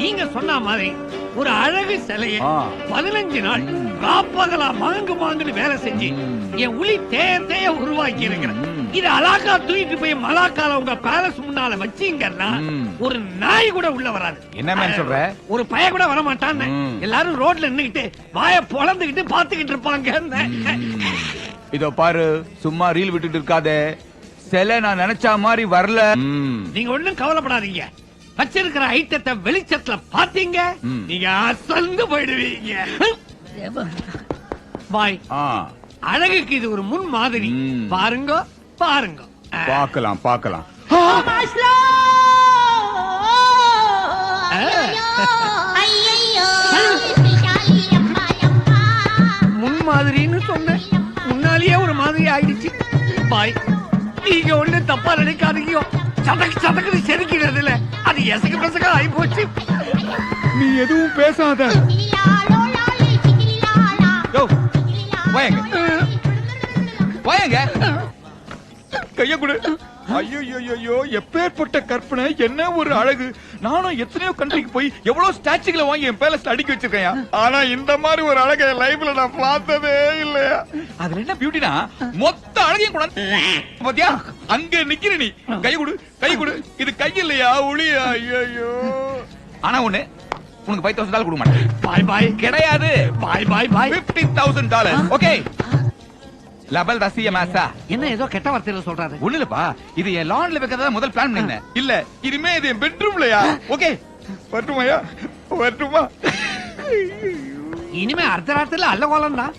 நீங்க சொன்ன மாதிரி ஒரு அழகு சிலைய 15 நாள் காப்பகலா மாங்குன்னு வேலை செஞ்சு என் உளி தேய உருவாக்கி இருக்கிறேன். இது அலாக்கா தூக்கிட்டு போய் மலாக்கால உங்க பேலஸ் முன்னால வச்சீங்கன்னா ஒரு நாய் கூட உள்ள வராது. என்ன மேன் சொல்ற? ஒரு பய கூட வர மாட்டான்னு எல்லாரும் ரோட்ல நின்னுகிட்டு வாய பொளந்துகிட்டு பாத்துக்கிட்டு இருப்பாங்க. இதோ பாரு, சும்மா ரீல் விட்டுட்டு இருக்காதே. சிலை நான் நினைச்ச மாதிரி வரல. நீங்க ஒண்ணும் கவலைப்படாதீங்க. வச்சிருக்கிற ஐட்டத்தை வெளிச்சத்துல பாத்தீங்க நீங்க அசந்து போயிடுவீங்க. பாய், அழகுக்கு இது ஒரு முன் மாதிரி. பாருங்க பாருங்க. பார்க்கலாம் பார்க்கலாம். முன் மாதிரின்னு சொன்ன முன்னாலேயே ஒரு மாதிரி ஆயிடுச்சு. பாய், நீங்க ஒண்ணு தப்பா நினைக்காதீங்க. சதக்கு செதுக்கிறதுல அது எசக்கு பசங்க ஆகி போச்சு. நீ எதுவும் பேசாத. கைய கொடு. ஐயோ, எப்பேற்பட்ட கற்பனை, என்ன ஒரு அழகு. நானும் எத்தனையோ கண்ட்ரிக்கு போய் எவ்வளவு ஸ்டாச்சுகளை வாங்கி என் பேலஸ்ல அடுக்கி வச்சிருக்கேன். ஆனா இந்த மாதிரி ஒரு அழகை என் லைஃப்ல நான் பார்த்ததே இல்லையா. அதுல என்ன பியூட்டினா, மொத்த அழகையும் கூட பாத்தியா. அங்க நிக்கிற நீ. கை கொடு கை கொடு. இது கை இல்லையா, உளியா. ஐயோ. ஆனா ஒண்ணு, உனக்கு $5,000 கொடுக்க மாட்டேன். பாய் பாய் கிடையாது. பாய் பாய் பாய். $50,000. ஓகே. லபல் ரசிய மாசா. என்ன ஏதோ கெட்ட வார்த்தையில சொல்றாரு? ஒண்ணு இல்லப்பா, இது என் லான்ல வைக்கிறதா முதல் பிளான் பண்ணேன். இல்ல, இனிமே இது என் பெட்ரூம்லயா. ஓகே, வரட்டுமாயா? வரட்டுமா? இனிமே அர்த்தராத்திரில அல்ல கோலம் தான்.